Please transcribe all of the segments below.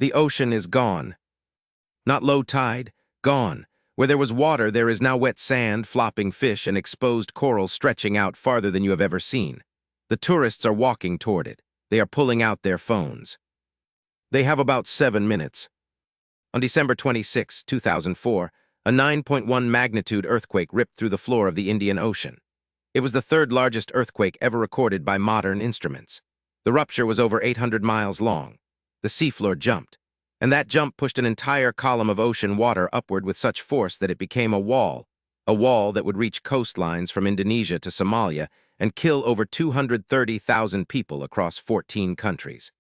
The ocean is gone. Not low tide, gone. Where there was water, there is now wet sand, flopping fish, and exposed coral stretching out farther than you have ever seen. The tourists are walking toward it. They are pulling out their phones. They have about 7 minutes. On December 26, 2004, a 9.1 magnitude earthquake ripped through the floor of the Indian Ocean. It was the third largest earthquake ever recorded by modern instruments. The rupture was over 800 miles long. The seafloor jumped, and that jump pushed an entire column of ocean water upward with such force that it became a wall that would reach coastlines from Indonesia to Somalia and kill over 230,000 people across 14 countries.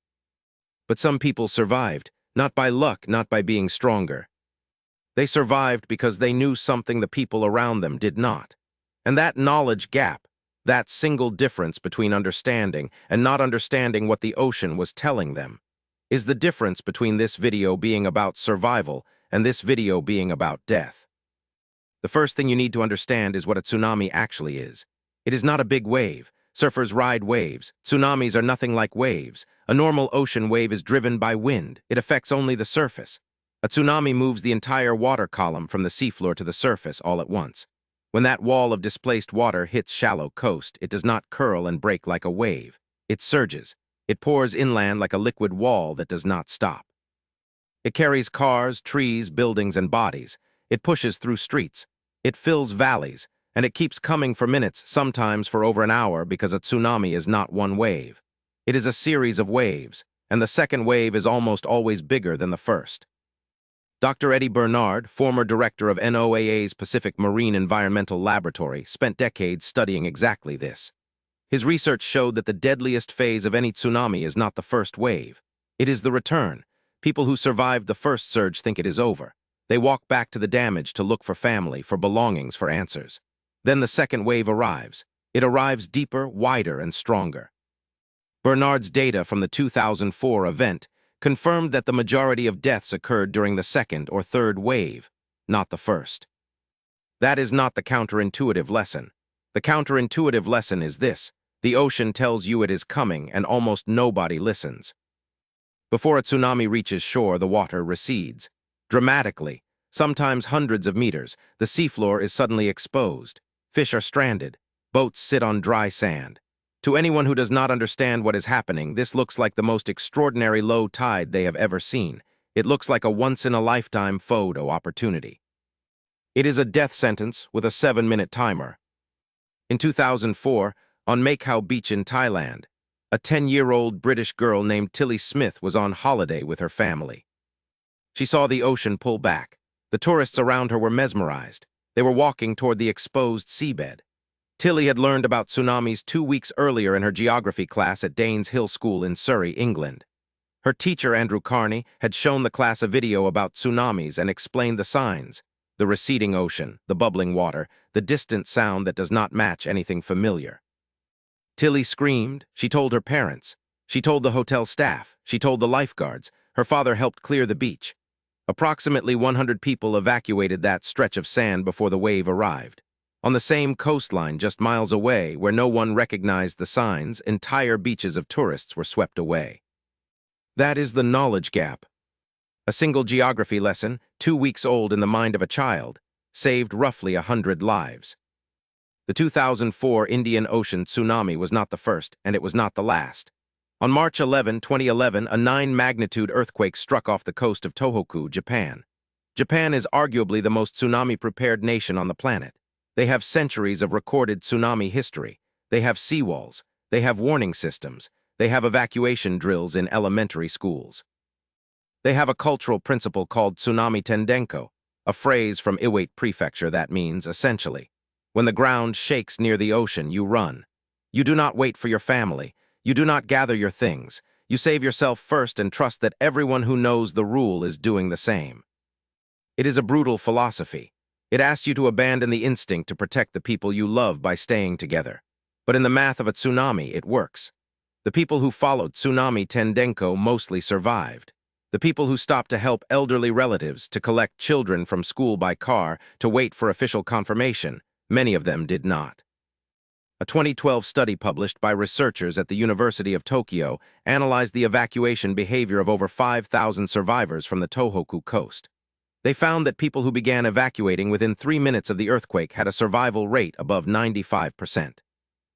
But some people survived, not by luck, not by being stronger. They survived because they knew something the people around them did not. And that knowledge gap, that single difference between understanding and not understanding what the ocean was telling them, is the difference between this video being about survival and this video being about death. The first thing you need to understand is what a tsunami actually is. It is not a big wave. Surfers ride waves. Tsunamis are nothing like waves. A normal ocean wave is driven by wind. It affects only the surface. A tsunami moves the entire water column from the seafloor to the surface all at once. When that wall of displaced water hits shallow coast, it does not curl and break like a wave. It surges. It pours inland like a liquid wall that does not stop. It carries cars, trees, buildings, and bodies. It pushes through streets. It fills valleys, and it keeps coming for minutes, sometimes for over an hour, because a tsunami is not one wave. It is a series of waves, and the second wave is almost always bigger than the first. Dr. Eddie Bernard, former director of NOAA's Pacific Marine Environmental Laboratory, spent decades studying exactly this. His research showed that the deadliest phase of any tsunami is not the first wave. It is the return. People who survived the first surge think it is over. They walk back to the damage to look for family, for belongings, for answers. Then the second wave arrives. It arrives deeper, wider, and stronger. Bernard's data from the 2004 event confirmed that the majority of deaths occurred during the second or third wave, not the first. That is not the counterintuitive lesson. The counterintuitive lesson is this: the ocean tells you it is coming, and almost nobody listens. Before a tsunami reaches shore, the water recedes. Dramatically, sometimes hundreds of meters, the seafloor is suddenly exposed. Fish are stranded. Boats sit on dry sand. To anyone who does not understand what is happening, this looks like the most extraordinary low tide they have ever seen. It looks like a once-in-a-lifetime photo opportunity. It is a death sentence with a 7-minute timer. In 2004, on Macau Beach in Thailand, a 10-year-old British girl named Tilly Smith was on holiday with her family. She saw the ocean pull back. The tourists around her were mesmerized. They were walking toward the exposed seabed. Tilly had learned about tsunamis 2 weeks earlier in her geography class at Danes Hill School in Surrey, England. Her teacher, Andrew Carney, had shown the class a video about tsunamis and explained the signs: the receding ocean, the bubbling water, the distant sound that does not match anything familiar. Tilly screamed. She told her parents. She told the hotel staff. She told the lifeguards. Her father helped clear the beach. Approximately 100 people evacuated that stretch of sand before the wave arrived. On the same coastline just miles away, where no one recognized the signs, entire beaches of tourists were swept away. That is the knowledge gap. A single geography lesson, 2 weeks old in the mind of a child, saved roughly 100 lives. The 2004 Indian Ocean tsunami was not the first, and it was not the last. On March 11, 2011, a 9-magnitude earthquake struck off the coast of Tohoku, Japan. Japan is arguably the most tsunami-prepared nation on the planet. They have centuries of recorded tsunami history. They have seawalls. They have warning systems. They have evacuation drills in elementary schools. They have a cultural principle called tsunami tendenko, a phrase from Iwate Prefecture that means, essentially, when the ground shakes near the ocean, you run. You do not wait for your family. You do not gather your things. You save yourself first and trust that everyone who knows the rule is doing the same. It is a brutal philosophy. It asks you to abandon the instinct to protect the people you love by staying together. But in the math of a tsunami, it works. The people who followed tsunami tendenko mostly survived. The people who stopped to help elderly relatives, to collect children from school by car, to wait for official confirmation, many of them did not. A 2012 study published by researchers at the University of Tokyo analyzed the evacuation behavior of over 5,000 survivors from the Tohoku coast. They found that people who began evacuating within 3 minutes of the earthquake had a survival rate above 95%.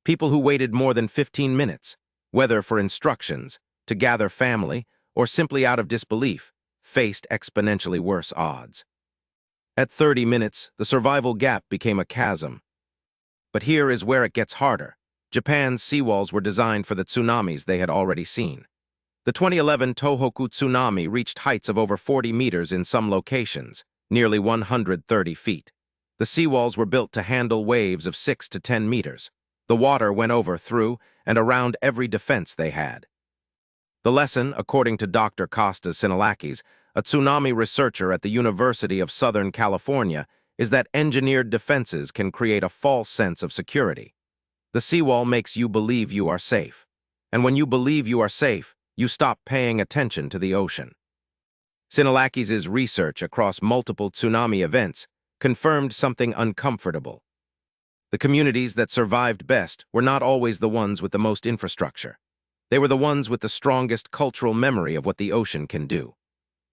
People who waited more than 15 minutes, whether for instructions, to gather family, or simply out of disbelief, faced exponentially worse odds. At 30 minutes, the survival gap became a chasm. But here is where it gets harder. Japan's seawalls were designed for the tsunamis they had already seen. The 2011 Tohoku tsunami reached heights of over 40 meters in some locations, nearly 130 feet. The seawalls were built to handle waves of 6 to 10 meters. The water went over, through, and around every defense they had. The lesson, according to Dr. Kostas Sinalakis, a tsunami researcher at the University of Southern California, is that engineered defenses can create a false sense of security. The seawall makes you believe you are safe. And when you believe you are safe, you stop paying attention to the ocean. Sinalakis' research across multiple tsunami events confirmed something uncomfortable. The communities that survived best were not always the ones with the most infrastructure. They were the ones with the strongest cultural memory of what the ocean can do.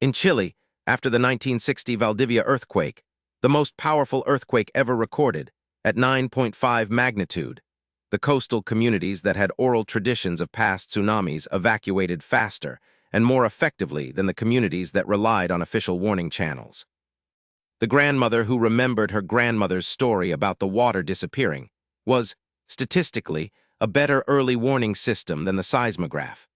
In Chile, after the 1960 Valdivia earthquake, the most powerful earthquake ever recorded, at 9.5 magnitude, the coastal communities that had oral traditions of past tsunamis evacuated faster and more effectively than the communities that relied on official warning channels. The grandmother who remembered her grandmother's story about the water disappearing was, statistically, a better early warning system than the seismograph.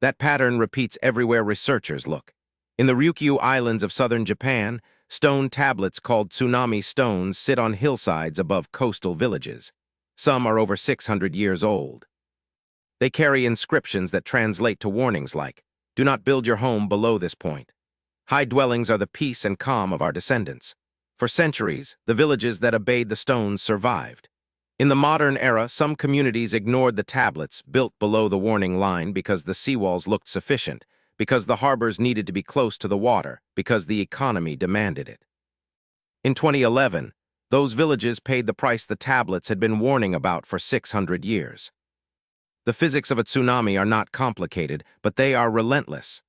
That pattern repeats everywhere researchers look. In the Ryukyu Islands of southern Japan, stone tablets called tsunami stones sit on hillsides above coastal villages. Some are over 600 years old. They carry inscriptions that translate to warnings like, "Do not build your home below this point. High dwellings are the peace and calm of our descendants." For centuries, the villages that obeyed the stones survived. In the modern era, some communities ignored the tablets built below the warning line because the seawalls looked sufficient, because the harbors needed to be close to the water, because the economy demanded it. In 2011, those villages paid the price the tablets had been warning about for 600 years. The physics of a tsunami are not complicated, but they are relentless.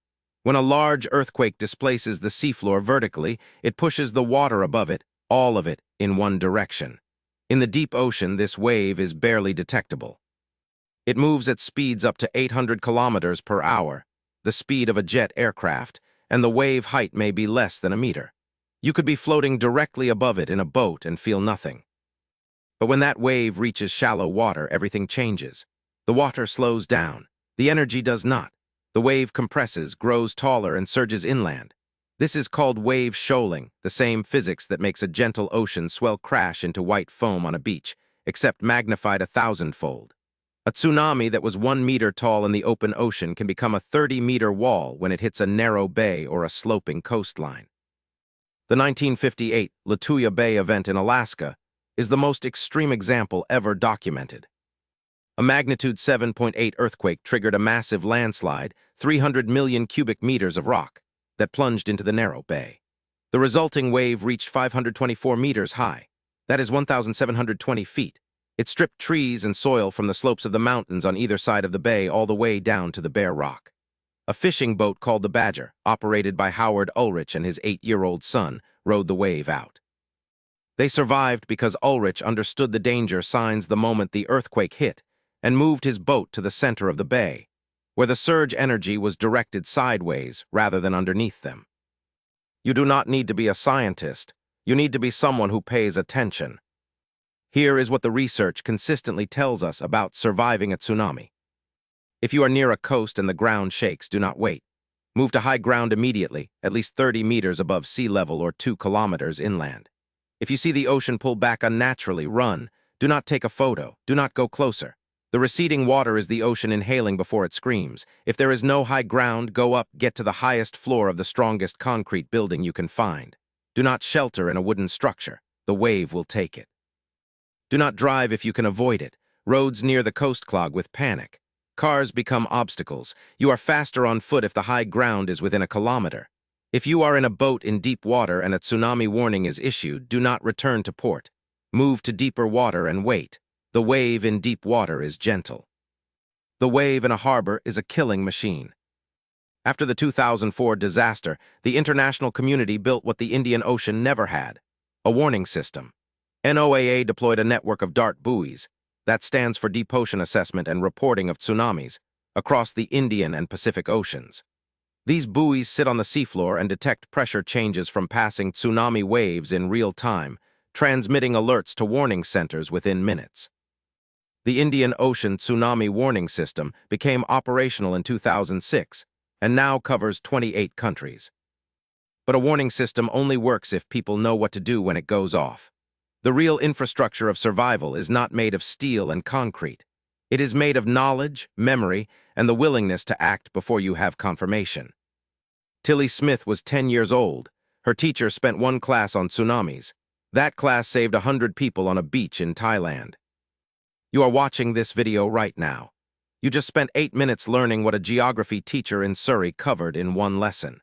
When a large earthquake displaces the seafloor vertically, it pushes the water above it, all of it, in one direction. In the deep ocean, this wave is barely detectable. It moves at speeds up to 800 kilometers per hour, the speed of a jet aircraft, and the wave height may be less than a meter. You could be floating directly above it in a boat and feel nothing. But when that wave reaches shallow water, everything changes. The water slows down. The energy does not. The wave compresses, grows taller, and surges inland. This is called wave shoaling, the same physics that makes a gentle ocean swell crash into white foam on a beach, except magnified 1,000-fold. A tsunami that was 1 meter tall in the open ocean can become a 30-meter wall when it hits a narrow bay or a sloping coastline. The 1958 Lituya Bay event in Alaska is the most extreme example ever documented. A magnitude 7.8 earthquake triggered a massive landslide, 300 million cubic meters of rock, that plunged into the narrow bay. The resulting wave reached 524 meters high. That is 1,720 feet. It stripped trees and soil from the slopes of the mountains on either side of the bay all the way down to the bare rock. A fishing boat called the Badger, operated by Howard Ulrich and his 8-year-old son, rode the wave out. They survived because Ulrich understood the danger signs the moment the earthquake hit and moved his boat to the center of the bay, where the surge energy was directed sideways rather than underneath them. You do not need to be a scientist. You need to be someone who pays attention. Here is what the research consistently tells us about surviving a tsunami. If you are near a coast and the ground shakes, do not wait. Move to high ground immediately, at least 30 meters above sea level or 2 kilometers inland. If you see the ocean pull back unnaturally, run. Do not take a photo. Do not go closer. The receding water is the ocean inhaling before it screams. If there is no high ground, go up, get to the highest floor of the strongest concrete building you can find. Do not shelter in a wooden structure. The wave will take it. Do not drive if you can avoid it. Roads near the coast clog with panic. Cars become obstacles. You are faster on foot if the high ground is within a kilometer. If you are in a boat in deep water and a tsunami warning is issued, do not return to port. Move to deeper water and wait. The wave in deep water is gentle. The wave in a harbor is a killing machine. After the 2004 disaster, the international community built what the Indian Ocean never had: a warning system. NOAA deployed a network of DART buoys, that stands for Deep Ocean Assessment and Reporting of Tsunamis, across the Indian and Pacific Oceans. These buoys sit on the seafloor and detect pressure changes from passing tsunami waves in real time, transmitting alerts to warning centers within minutes. The Indian Ocean Tsunami Warning System became operational in 2006 and now covers 28 countries. But a warning system only works if people know what to do when it goes off. The real infrastructure of survival is not made of steel and concrete. It is made of knowledge, memory, and the willingness to act before you have confirmation. Tilly Smith was 10 years old. Her teacher spent one class on tsunamis. That class saved 100 people on a beach in Thailand. You are watching this video right now. You just spent 8 minutes learning what a geography teacher in Surrey covered in one lesson.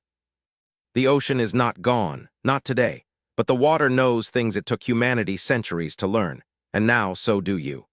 The ocean is not gone, not today, but the water knows things it took humanity centuries to learn, and now so do you.